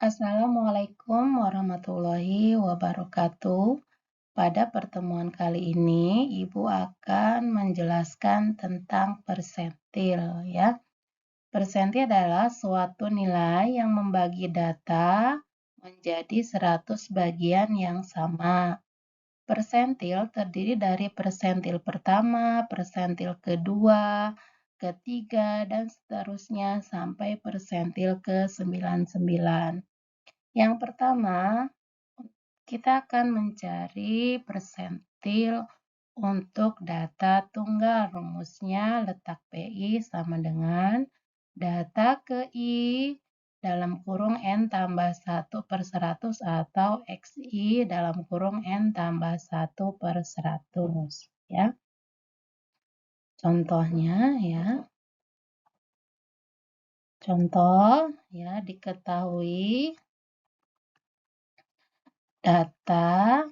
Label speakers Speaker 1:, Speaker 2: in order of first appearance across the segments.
Speaker 1: Assalamualaikum warahmatullahi wabarakatuh. Pada pertemuan kali ini, Ibu akan menjelaskan tentang persentil ya. Persentil adalah suatu nilai yang membagi data menjadi 100 bagian yang sama. Persentil terdiri dari persentil pertama, persentil kedua, ketiga, dan seterusnya sampai persentil ke-99. Yang pertama, kita akan mencari persentil untuk data tunggal. Rumusnya letak PI sama dengan data ke I dalam kurung N tambah 1/100 atau XI dalam kurung N tambah 1/100. Ya. Contohnya ya. Contoh ya, diketahui data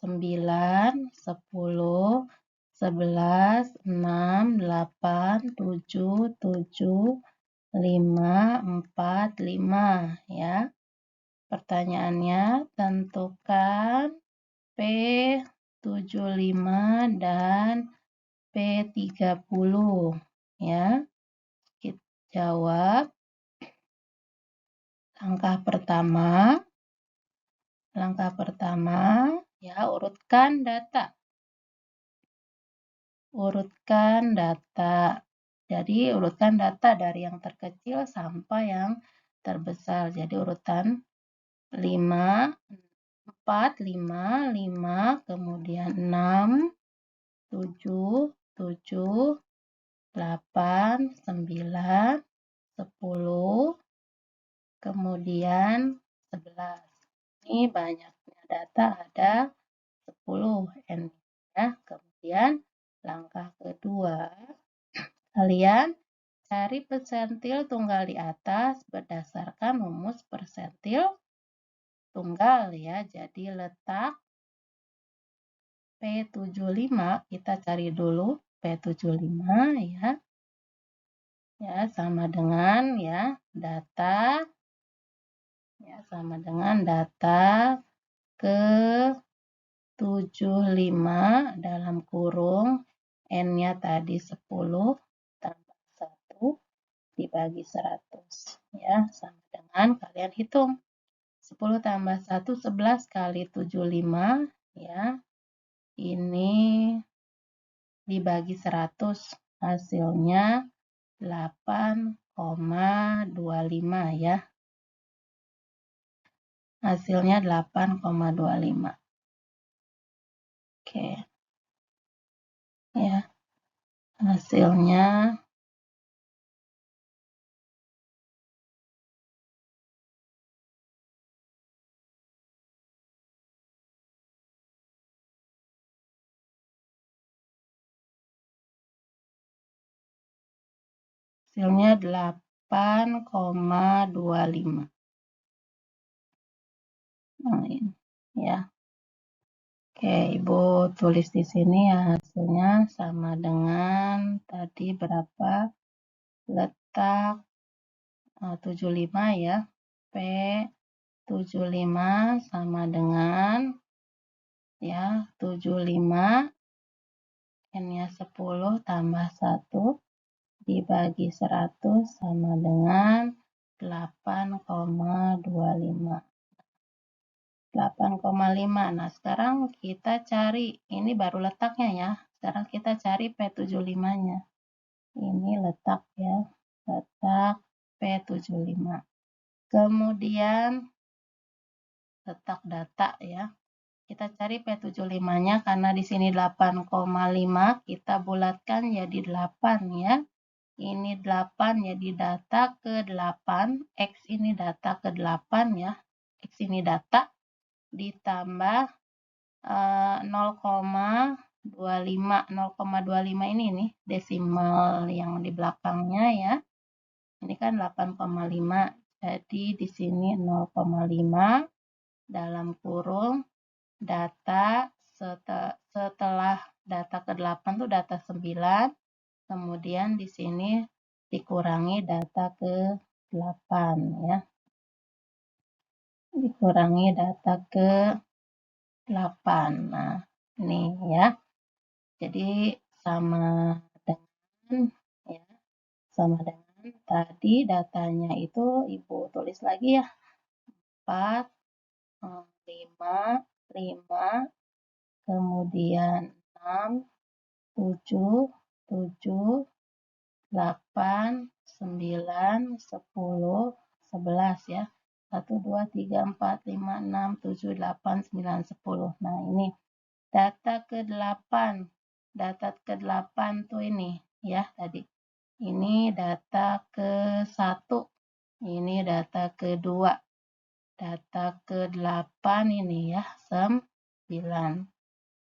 Speaker 1: 9, 10, 11, 6, 8, 7, 7, 5, 4, 5 ya. Pertanyaannya, tentukan P75 dan P30 ya. Kita jawab. Langkah pertama ya, urutkan data. Jadi urutkan data dari yang terkecil sampai yang terbesar. Jadi urutan 5, 4, 5, 5, kemudian 6, 7, 7, 8, 9, 10, kemudian 11. Ini banyaknya data ada 10 N ya. Kemudian langkah kedua, kalian cari persentil tunggal di atas berdasarkan rumus persentil tunggal ya. Jadi letak P75, kita cari dulu P75 ya. Ya, sama dengan ya data ya, sama dengan data ke 75 dalam kurung N-nya tadi 10 tambah 1 dibagi 100 ya, sama dengan kalian hitung 10 tambah 1 11 kali 75 ya, ini dibagi 100 hasilnya 8,25 ya, hasilnya 8,25. Oke ya, hasilnya hasilnya 8,25. Nah, ini ya. Oke, Ibu tulis di sini ya, hasilnya sama dengan tadi berapa? Letak 75 ya. P75 sama dengan ya 75 N-nya 10 tambah 1 dibagi 100 sama dengan 8,25. 8,5. Nah, sekarang kita cari, ini baru letaknya ya. Sekarang kita cari P75-nya. Ini letak ya, letak P75. Kemudian letak data ya. Kita cari P75-nya karena di sini 8,5, kita bulatkan jadi 8 ya. Ini 8 jadi data ke-8, X ini data ke-8 ya. X ini data ditambah 0,25 ini nih desimal yang di belakangnya ya. Ini kan 8,5. Jadi di sini 0,5 dalam kurung data setelah data ke-8 tuh data 9. Kemudian di sini dikurangi data ke-8 ya. dikurangi data ke 8. Nah, ini ya. Jadi sama dengan ya, sama dengan tadi datanya itu Ibu tulis lagi ya. 4, 5, 5, kemudian 6, 7, 7, 8, 9, 10, 11 ya. 1, 2, 3, 4, 5, 6, 7, 8, 9, 10. Nah, ini data ke-8. Data ke-8 tuh ini ya tadi. Ini data ke-1. Ini data ke-2. Data ke-8 ini ya, 9.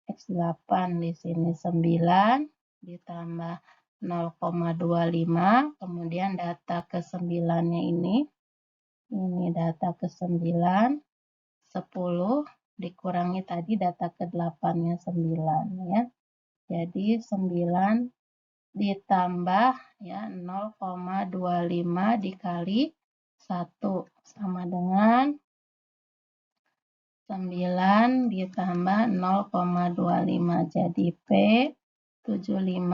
Speaker 1: X8 di sini 9 ditambah 0,25, kemudian data ke-9-nya ini data ke-9, 10 dikurangi tadi data ke-8-nya 9 ya. Jadi 9 ditambah ya 0,25 dikali 1 sama dengan 9 ditambah 0,25. Jadi P75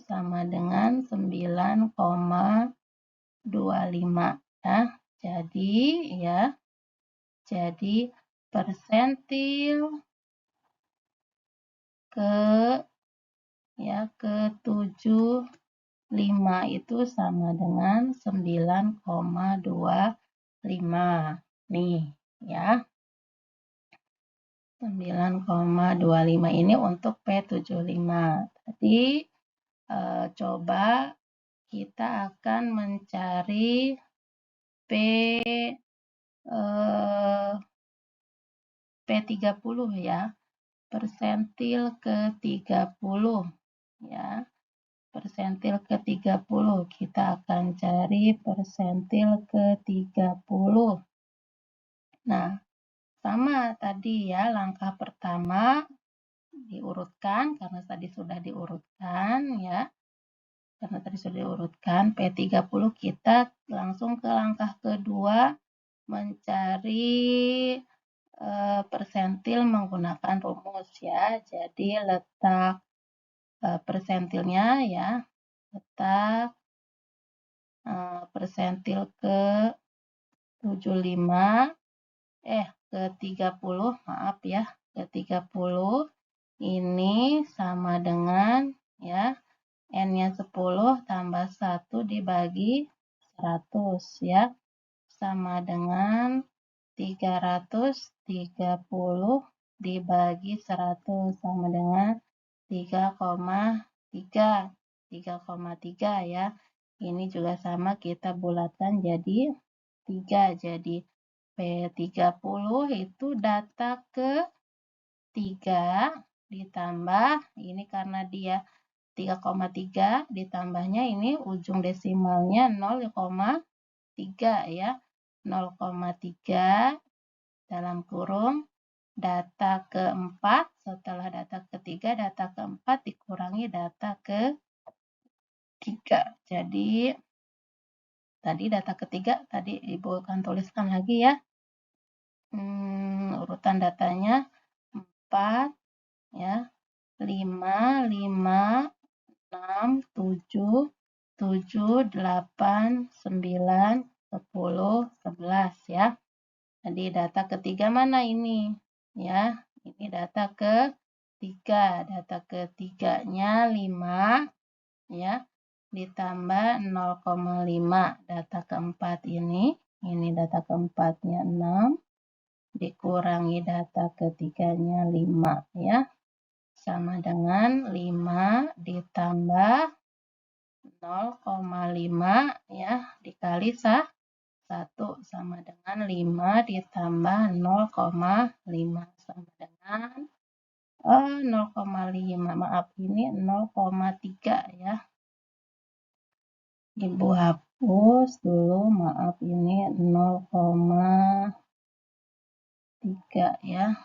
Speaker 1: sama dengan 9,25 ya. Jadi persentil ke-75 itu sama dengan 9,25. Nih ya. 9,25 ini untuk P75. Tadi coba kita akan mencari P30 ya. Persentil ke-30 ya. Persentil ke-30. Kita akan cari persentil ke-30. Nah, sama tadi ya, langkah pertama diurutkan karena tadi sudah diurutkan ya. Karena tadi sudah diurutkan P30, kita langsung ke langkah kedua mencari persentil menggunakan rumus ya. Jadi letak persentilnya ya. Letak persentil ke-75 ke-30, maaf ya, ke-30 ini sama dengan ya N-nya 10 tambah 1 dibagi 100 ya, sama dengan 330 dibagi 100 sama dengan 3,3. 3,3 ya. Ini juga sama, kita bulatkan jadi 3. Jadi P30 itu data ke-3 ditambah, ini karena dia 3,3 ditambahnya ini ujung desimalnya 0,3 ya. 0,3 dalam kurung data ke-4, setelah data ke-3, data ke-4 dikurangi data ke-3. Jadi tadi data ke-3 tadi Ibu akan tuliskan lagi ya. Urutan datanya 4 ya. 5, 5, 6, 7, 7, 8, 9, 10, 11 ya. Jadi data ketiga mana ini? Ya, ini data ketiga. Data ketiganya 5 ya, ditambah 0,5. Data keempat ini data keempatnya 6 dikurangi data ketiganya 5 ya. Sama dengan 5 ditambah 0,5 ya dikali 1 sama dengan 5 ditambah 0,5 sama dengan 0,5. Maaf, ini 0,3 ya. Ibu hapus dulu, maaf, ini 0,3 ya.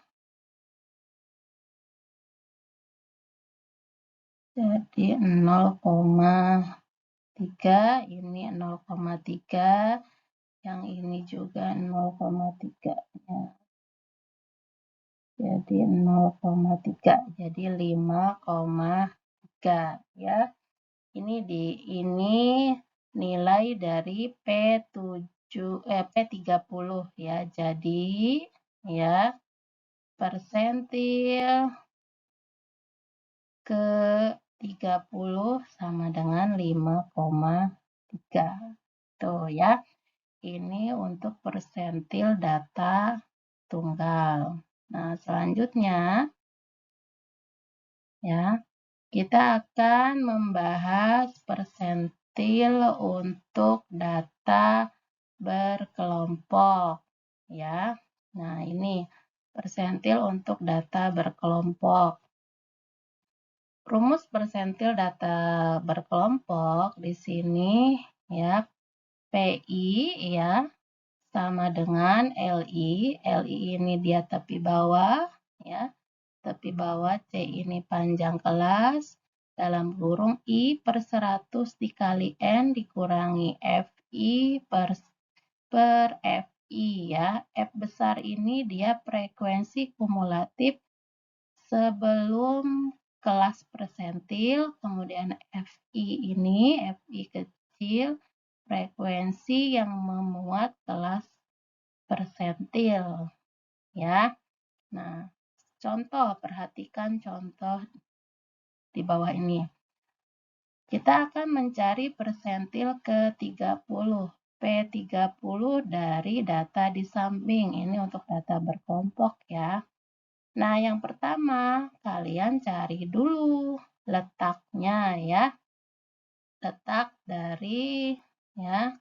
Speaker 1: Jadi 0,3, ini 0,3 Yang ini juga 0,3-nya. Jadi 0,3. Jadi 5,3 ya. Ini nilai dari P30 ya. Jadi ya persentil ke 30 sama dengan 5,3. Tuh ya. Ini untuk persentil data tunggal. Nah, selanjutnya ya, kita akan membahas persentil untuk data berkelompok ya. Nah, ini persentil untuk data berkelompok. Rumus persentil data berkelompok di sini ya, PI ya sama dengan LI. LI ini dia tepi bawah ya. Tepi bawah C ini panjang kelas dalam kurung I per 100 dikali N dikurangi FI per FI ya. F besar ini dia frekuensi kumulatif sebelum kelas persentil, kemudian FI ini, FI kecil, frekuensi yang memuat kelas persentil ya. Nah, contoh, perhatikan contoh di bawah ini. Kita akan mencari persentil ke-30. P30 dari data di samping. Ini untuk data berkelompok ya. Nah, yang pertama, kalian cari dulu letaknya ya. Letak dari ya,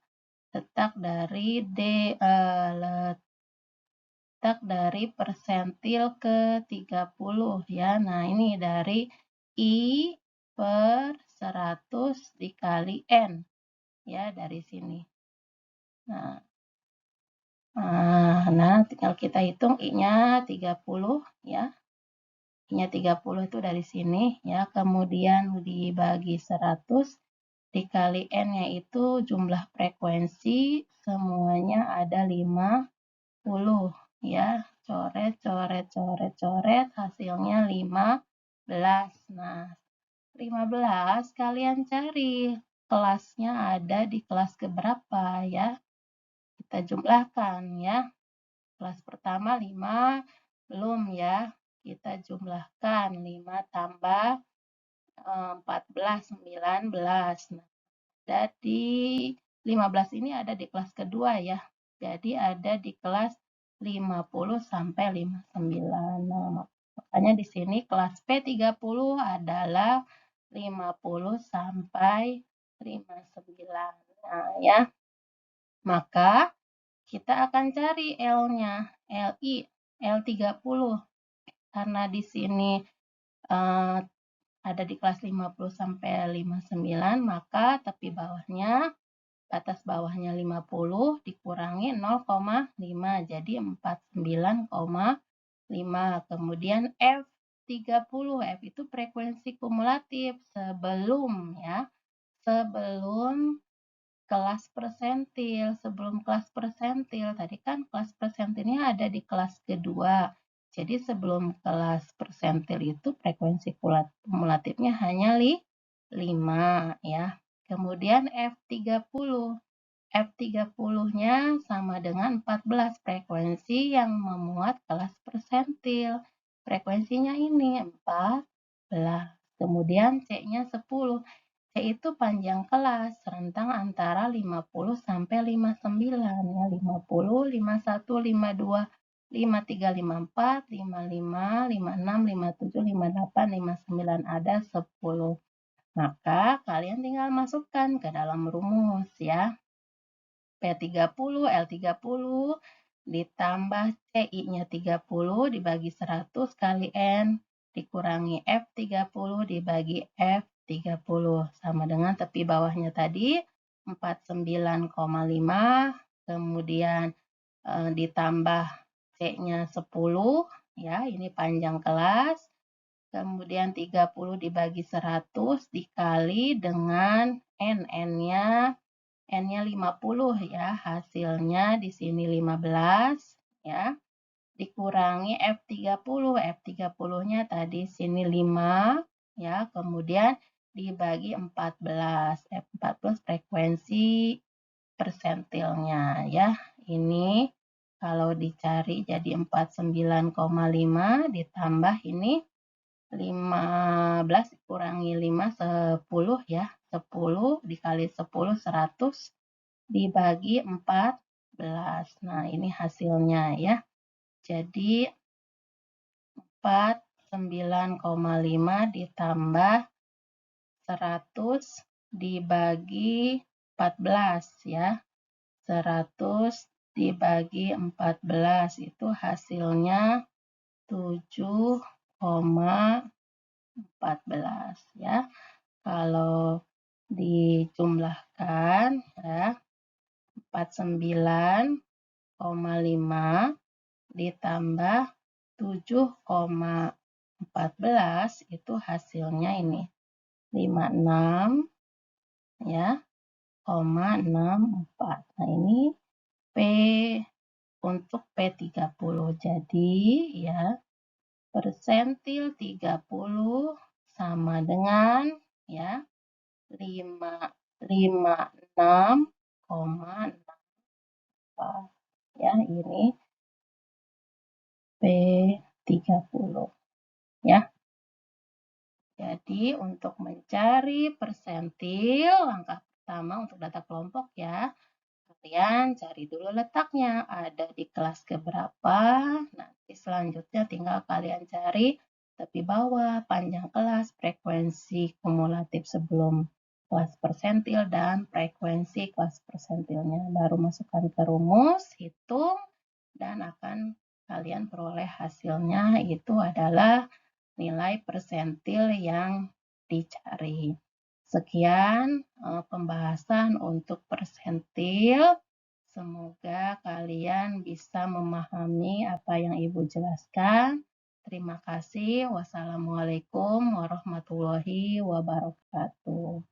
Speaker 1: letak dari letak dari persentil ke-30 ya. Nah, ini dari I per 100 dikali N ya, dari sini. Nah, tinggal kita hitung I-nya 30 ya. I-nya 30 itu dari sini ya. Kemudian dibagi 100 dikali N-nya itu jumlah frekuensi semuanya ada 50 ya. Coret, coret, coret, coret, hasilnya 15. Nah, 15 kalian cari kelasnya ada di kelas keberapa ya. Kita jumlahkan ya. Kelas pertama 5 belum ya. Kita jumlahkan 5 tambah 14, 19. Nah, jadi 15 ini ada di kelas kedua ya. Jadi ada di kelas 50 sampai 59. Nah, makanya di sini kelas P30 adalah 50 sampai 59. Nah, ya. Maka kita akan cari L-nya, LI, L30. Karena di sini ada di kelas 50 sampai 59, maka tepi bawahnya, batas bawahnya 50 dikurangi 0,5, jadi 49,5. Kemudian F30, F itu frekuensi kumulatif sebelum ya, sebelum kelas persentil. Sebelum kelas persentil, tadi kan kelas persentilnya ada di kelas kedua. Jadi sebelum kelas persentil itu frekuensi kumulatifnya hanya 5 ya. Kemudian F30. F30-nya sama dengan 14 frekuensi yang memuat kelas persentil. Frekuensinya ini 14. Kemudian C-nya 10. C itu panjang kelas, rentang antara 50 sampai 59 ya. 50, 51, 52, 53, 54, 55, 56, 57, 58, 59 ada 10. Maka kalian tinggal masukkan ke dalam rumus ya. P30, L30 ditambah CI-nya 30 dibagi 100 kali N dikurangi F30 dibagi F30 sama dengan tepi bawahnya tadi 49,5 kemudian ditambah C-nya 10 ya, ini panjang kelas. Kemudian 30 dibagi 100 dikali dengan N-nya N-nya 50 ya, hasilnya di sini 15 ya. Dikurangi F30, F30-nya tadi sini 5 ya, kemudian dibagi 14. F14 frekuensi persentilnya ya. Ini kalau dicari jadi 49,5 ditambah ini 15 kurangi 5, 10 ya. 10 dikali 10, 100 dibagi 14. Nah, ini hasilnya ya. Jadi 49,5 ditambah 100 dibagi 14 ya. 100 dibagi 14 itu hasilnya 7,14 ya. Kalau dijumlahkan ya 49,5 ditambah 7,14 itu hasilnya ini 56 ya, 0,64. Nah, ini P untuk P30. Jadi ya persentil 30 sama dengan ya 56,64 ya, ini P30 ya. Jadi untuk mencari persentil, langkah pertama untuk data kelompok ya, kalian cari dulu letaknya, ada di kelas keberapa, nanti selanjutnya tinggal kalian cari tepi bawah, panjang kelas, frekuensi kumulatif sebelum kelas persentil, dan frekuensi kelas persentilnya. Baru masukkan ke rumus, hitung, dan akan kalian peroleh hasilnya itu adalah nilai persentil yang dicari. Sekian pembahasan untuk persentil. Semoga kalian bisa memahami apa yang Ibu jelaskan. Terima kasih. Wassalamualaikum warahmatullahi wabarakatuh.